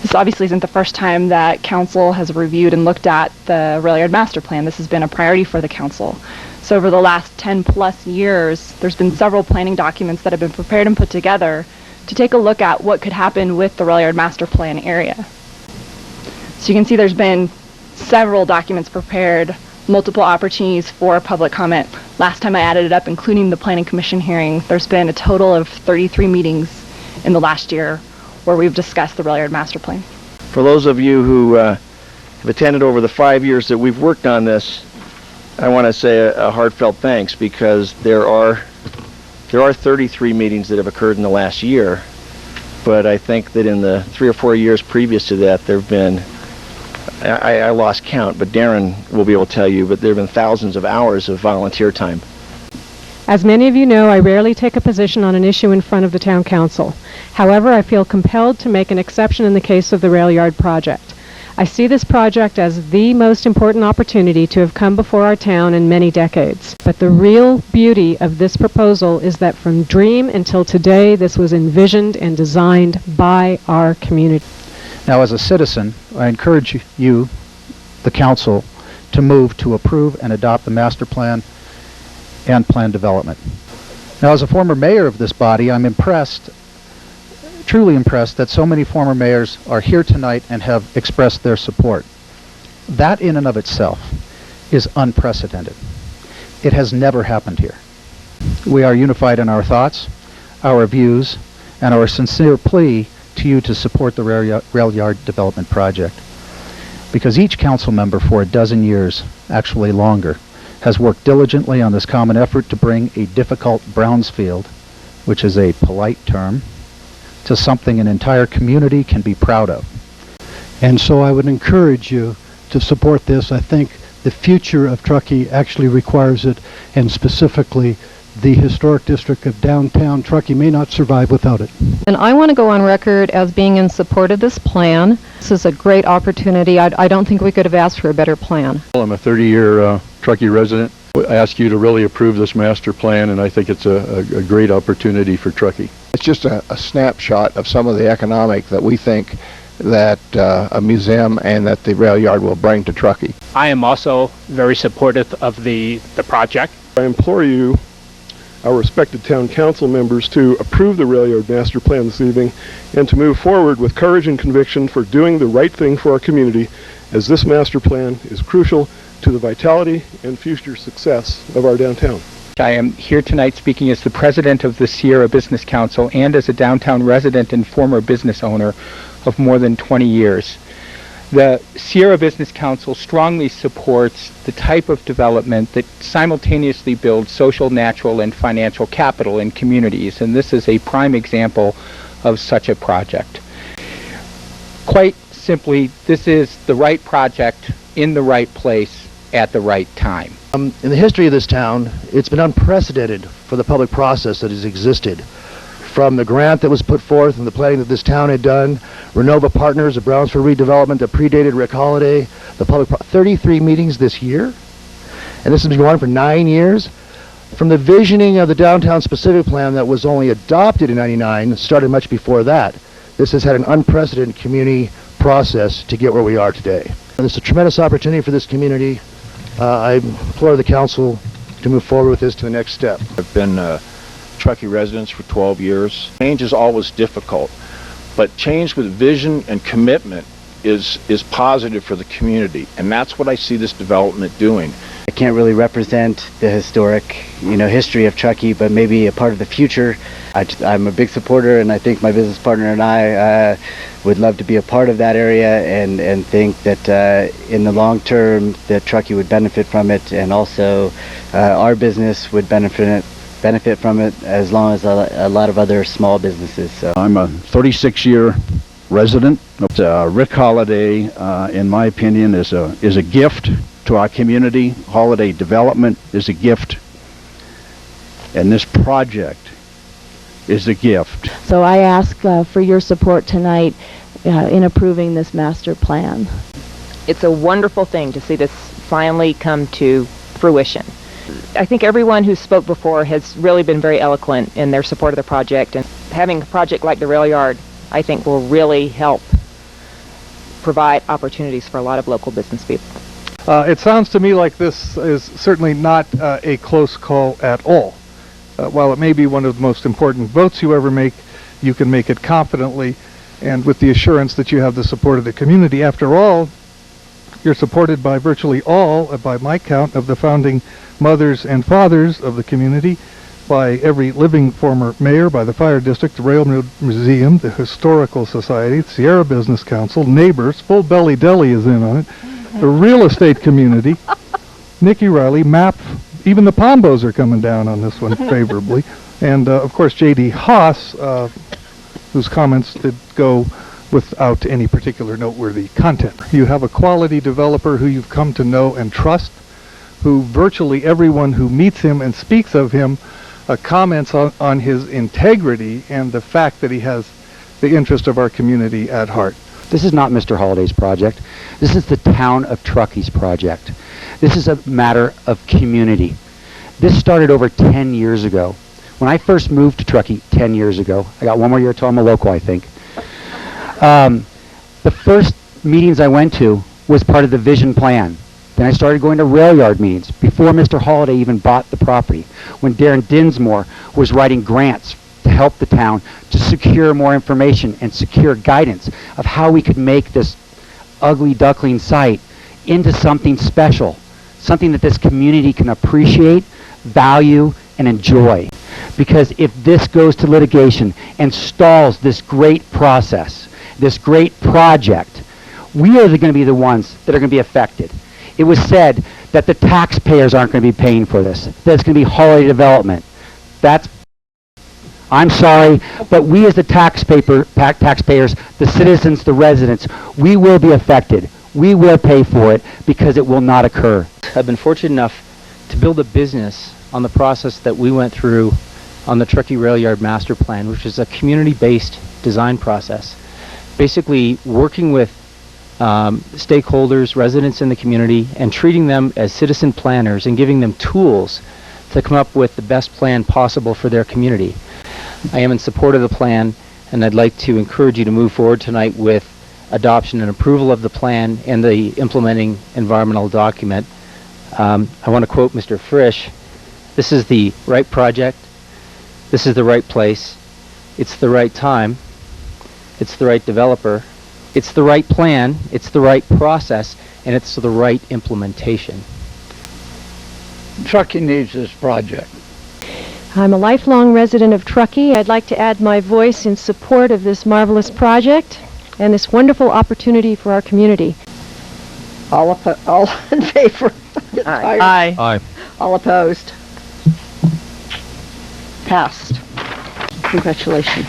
This obviously isn't the first time that council has reviewed and looked at the Railyard master plan. This has been a priority for the council. So over the last 10 plus years, there's been several planning documents that have been prepared and put together to take a look at what could happen with the Railyard master plan area. So you can see there's been several documents prepared, multiple opportunities for public comment. Last time I added it up, including the Planning Commission hearing, there's been a total of 33 meetings in the last year where we've discussed the Railyard master plan. For those of you who have attended over the 5 years that we've worked on this, I want to say a heartfelt thanks, because there are 33 meetings that have occurred in the last year, but I think that in the 3 or 4 years previous to that, there have been, I lost count, but Darren will be able to tell you, but there have been thousands of hours of volunteer time. As many of you know, I rarely take a position on an issue in front of the town council. However, I feel compelled to make an exception in the case of the Railyard project. I see this project as the most important opportunity to have come before our town in many decades. But the real beauty of this proposal is that from dream until today, this was envisioned and designed by our community. Now, as a citizen, I encourage you, the council, to move to approve and adopt the master plan and plan development. Now, as a former mayor of this body, I'm impressed, truly impressed, that so many former mayors are here tonight and have expressed their support. That in and of itself is unprecedented. It has never happened here. We are unified in our thoughts, our views, and our sincere plea to you to support the Railyard development project. Because each council member for a dozen years, actually longer, has worked diligently on this common effort to bring a difficult Brownsfield, which is a polite term, to something an entire community can be proud of. And so I would encourage you to support this. I think the future of Truckee actually requires it, and specifically the historic district of downtown Truckee may not survive without it. And I want to go on record as being in support of this plan. This is a great opportunity. I don't think we could have asked for a better plan. Well, I'm a 30-year Truckee resident. I ask you to really approve this master plan, and I think it's a great opportunity for Truckee. It's just a snapshot of some of the economic that we think that a museum and that the Railyard will bring to Truckee. I am also very supportive of the project. I implore you, our respected town council members, to approve the Railyard master plan this evening and to move forward with courage and conviction for doing the right thing for our community, as this master plan is crucial to the vitality and future success of our downtown. I am here tonight speaking as the president of the Sierra Business Council and as a downtown resident and former business owner of more than 20 years. The Sierra Business Council strongly supports the type of development that simultaneously builds social, natural, and financial capital in communities, and this is a prime example of such a project. Quite simply, this is the right project in the right place at the right time. In the history of this town, it's been unprecedented for the public process that has existed. From the grant that was put forth and the planning that this town had done, Renova Partners, a Brownsville redevelopment that predated Rick Holliday, the 33 meetings this year, and this has been going on for 9 years. From the visioning of the downtown specific plan that was only adopted in '99, started much before that, this has had an unprecedented community process to get where we are today. And it's a tremendous opportunity for this community. I implore the council to move forward with this to the next step. I've been Truckee residents for 12 years. Change is always difficult, but change with vision and commitment is positive for the community, and that's what I see this development doing. I can't really represent the historic, history of Truckee, but maybe a part of the future. I'm a big supporter, and I think my business partner and I would love to be a part of that area, and think that in the long term that Truckee would benefit from it, and also our business would benefit from it, as long as a lot of other small businesses. So I'm a 36-year resident. Rick Holliday, in my opinion, is a gift to our community. Holiday development is a gift, and this project is a gift. So I ask for your support tonight in approving this master plan. It's a wonderful thing to see this finally come to fruition. I think everyone who spoke before has really been very eloquent in their support of the project, and having a project like the Railyard, I think, will really help provide opportunities for a lot of local business people. It sounds to me like this is certainly not a close call at all. While it may be one of the most important votes you ever make, you can make it confidently and with the assurance that you have the support of the community. After all, you're supported by virtually all, by my count, of the founding mothers and fathers of the community, by every living former mayor, by the fire district, the Railroad Museum, the Historical Society, the Sierra Business Council, neighbors, Full Belly Deli is in on it, the real estate community, Nikki Riley, MAP, even the Pombos are coming down on this one favorably, and of course J.D. Haas, whose comments did go without any particular noteworthy content. You have a quality developer who you've come to know and trust, who virtually everyone who meets him and speaks of him comments on his integrity and the fact that he has the interest of our community at heart. This is not Mr. Holliday's project. This is the town of Truckee's project. This is a matter of community. This started over 10 years ago. When I first moved to Truckee 10 years ago, I got one more year till I'm a local, I think. The first meetings I went to was part of the vision plan. Then I started going to Railyard meetings before Mr. Holliday even bought the property, when Darren Dinsmore was writing grants to help the town to secure more information and secure guidance of how we could make this ugly duckling site into something special, something that this community can appreciate, value, and enjoy. Because if this goes to litigation and stalls this great process, this great project, we are going to be the ones that are going to be affected. It was said that the taxpayers aren't going to be paying for this, that it's going to be Holiday Development. I'm sorry, but we as the taxpayers, the citizens, the residents, we will be affected. We will pay for it because it will not occur. I've been fortunate enough to build a business on the process that we went through on the Truckee Railyard Master Plan, which is a community-based design process. Basically working with stakeholders, residents in the community, and treating them as citizen planners and giving them tools to come up with the best plan possible for their community. I am in support of the plan, and I'd like to encourage you to move forward tonight with adoption and approval of the plan and the implementing environmental document. I want to quote Mr. Frisch, "This is the right project, this is the right place, it's the right time, it's the right developer, it's the right plan, it's the right process, and it's the right implementation." Truckee needs this project. I'm a lifelong resident of Truckee. I'd like to add my voice in support of this marvelous project and this wonderful opportunity for our community. All in favor? Aye. Aye. All opposed? Passed. Congratulations.